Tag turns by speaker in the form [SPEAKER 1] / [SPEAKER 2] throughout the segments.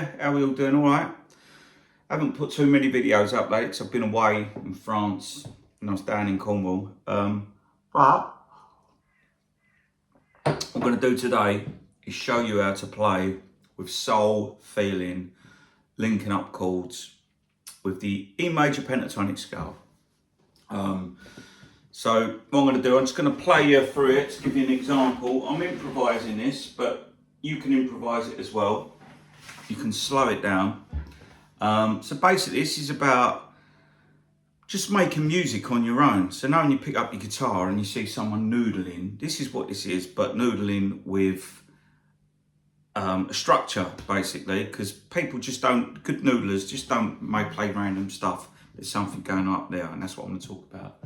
[SPEAKER 1] How are we all doing? All right. I haven't put too many videos up lately because I've been away in France and I was down in Cornwall. But what I'm going to do today is show you how to play with soul, feeling, linking up chords with the E major pentatonic scale. So what I'm going to do, I'm just going to play you through it to give you an example. I'm improvising this, but you can improvise it as well. You can slow it down. So basically this is about just making music on your own. So now when you pick up your guitar and you see someone noodling, this is what this is, but noodling with a structure basically, because people just don't, good noodlers just don't play random stuff. There's something going on up there, and that's what I'm going to talk about.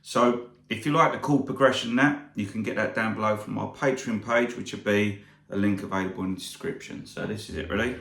[SPEAKER 1] So if you like the chord progression you can get that down below from our Patreon page, which will be a link available in the description. So this is it, ready?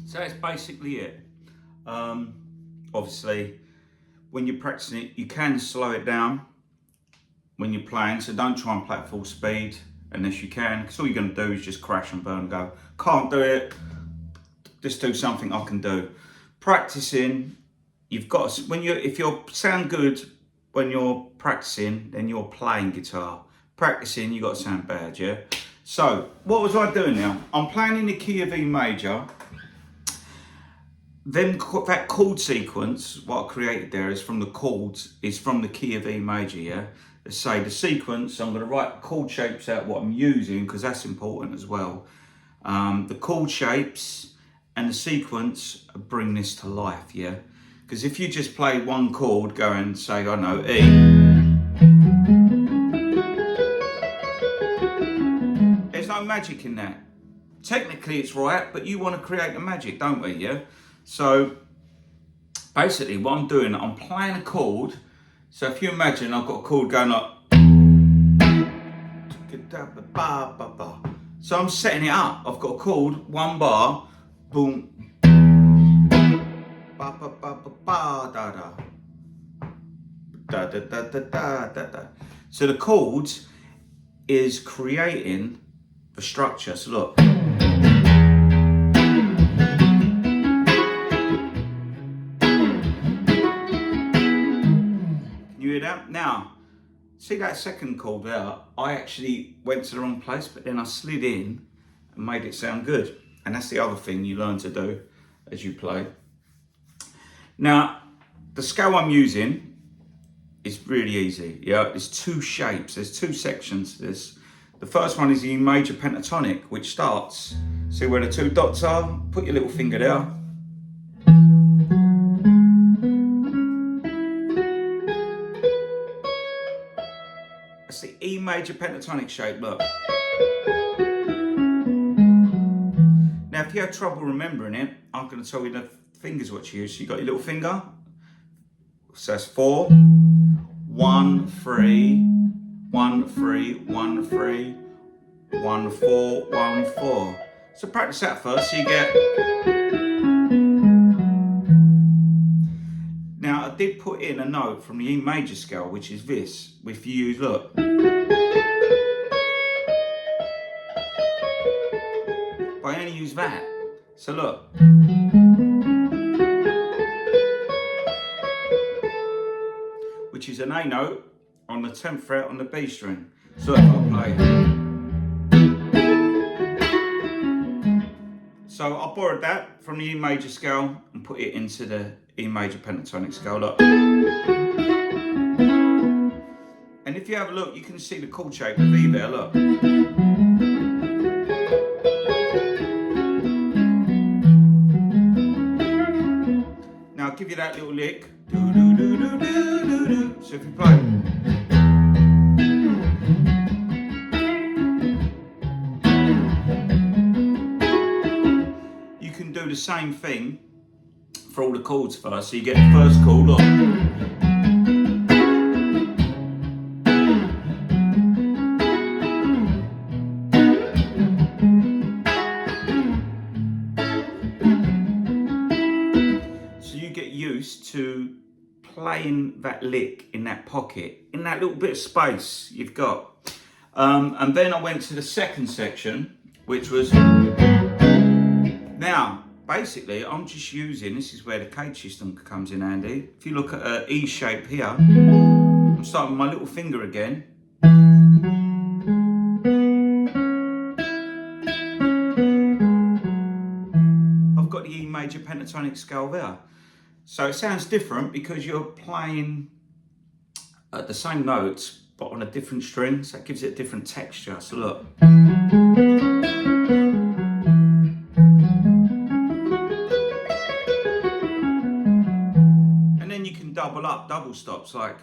[SPEAKER 1] So that's basically it. Obviously, when you're practicing it, you can slow it down when you're playing, so don't try and play at full speed unless you can, because all you're going to do is just crash and burn and go, can't do it, just do something I can do. Practicing, you've got to, if you sound good when you're practicing, then you're playing guitar. Practicing, you've got to sound bad, yeah? So, what was I doing now? I'm playing in the key of E major. Then that chord sequence, what I created there is from the chords, is from the key of E major, yeah? Let's say the sequence, I'm going to write the chord shapes out, what I'm using, because that's important as well. The chord shapes and the sequence bring this to life, yeah? Because if you just play one chord, go and say, I don't know, E. There's no magic in that. Technically it's right, but you want to create the magic, don't we, yeah? So basically what I'm doing, I'm playing a chord. So if you imagine I've got a chord going like, so I'm setting it up. I've got a chord, one bar, boom, ba ba ba ba ba da da, da da da da da da da. So the chords is creating the structure. So look. Now, see that second chord there? I actually went to the wrong place, but then I slid in and made it sound good. And that's the other thing you learn to do as you play. Now, the scale I'm using is really easy. Yeah, there's two shapes, there's two sections to this. The first one is the E major pentatonic, which starts, see where the two dots are? Put your little finger there. That's the E major pentatonic shape, look. Now, if you have trouble remembering it, I'm going to tell you the fingers what you use. So you got your little finger, so that's 4, 1, 3, 1, 3, 1, 3, 1, 4, 1, 4. So practice that first, so you get. Now, I did put in a note from the E major scale, which is this. If you use, look. But I only use that. So look. Which is an A note, on the 10th fret on the B string. So if I play. So I borrowed that from the E major scale and put it into the E major pentatonic scale. Look. And if you have a look, you can see the chord shape of E there, look. Now I'll give you that little lick. So if you play. You can do the same thing for all the chords first. So you get the first chord, look. To playing that lick in that pocket, in that little bit of space you've got. And then I went to the second section, which was, now basically I'm just using, this is where the cage system comes in handy. If you look at an E shape here, I'm starting with my little finger again. I've got the E major pentatonic scale there. So it sounds different because you're playing the same notes but on a different string, so it gives it a different texture. So look. And then you can double up, double stops like.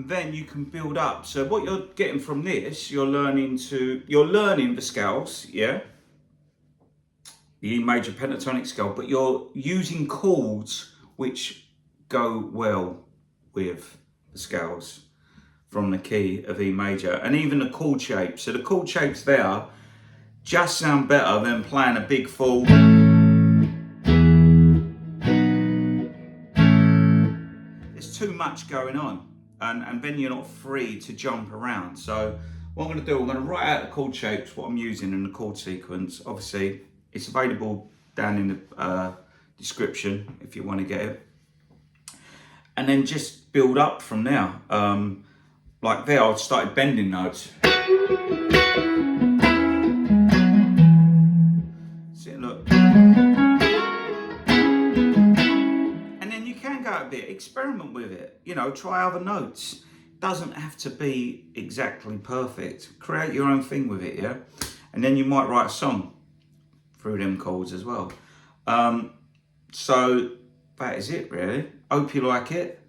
[SPEAKER 1] Then you can build up. So what you're getting from this, you're learning the scales, yeah, the E major pentatonic scale, but you're using chords which go well with the scales from the key of E major, and even the chord shapes. So the chord shapes there just sound better than playing a big full. There's too much going on. And then you're not free to jump around. So what I'm going to do, I'm going to write out the chord shapes, what I'm using in the chord sequence. Obviously, it's available down in the description if you want to get it. And then just build up from there. Like there, I started bending notes. See, look. A bit, experiment with it, you know, try other notes. Doesn't have to be exactly perfect. Create your own thing with it, yeah? And then you might write a song through them chords as well. So that is it really. Hope you like it.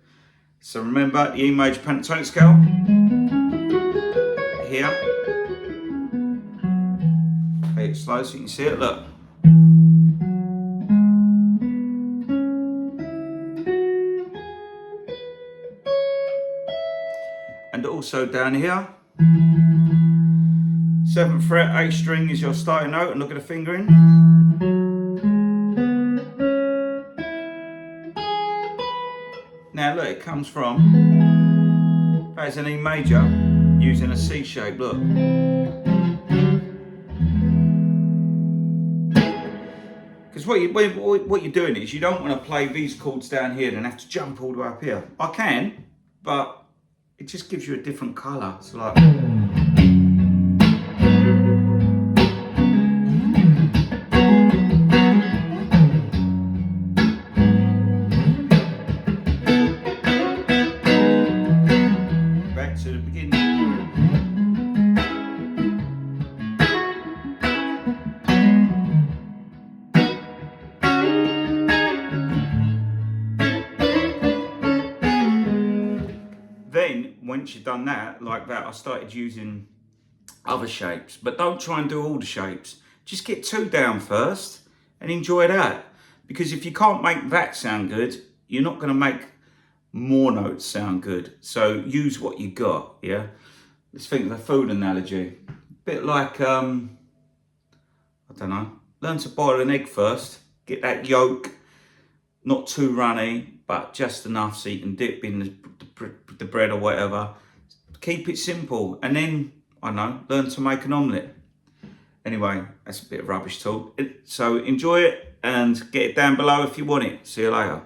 [SPEAKER 1] So remember the E major pentatonic scale here. Play it slow so you can see it, look. And also down here, 7th fret, A string is your starting note, and look at the fingering. Now look, it comes from, that's an E major, using a C shape, look. Because what you're doing is, you don't want to play these chords down here and have to jump all the way up here. I can, but it just gives you a different colour. So like, back to the beginning. Then, once you've done that, like that, I started using other shapes, but don't try and do all the shapes. Just get 2 down first and enjoy that. Because if you can't make that sound good, you're not going to make more notes sound good. So use what you got, yeah? Let's think of a food analogy. A bit like, I don't know, learn to boil an egg first. Get that yolk, not too runny, but just enough so you can dip in the bread or whatever. Keep it simple, and then, I don't know, learn to make an omelette. Anyway, that's a bit of rubbish talk. So enjoy it and get it down below if you want it. See you later.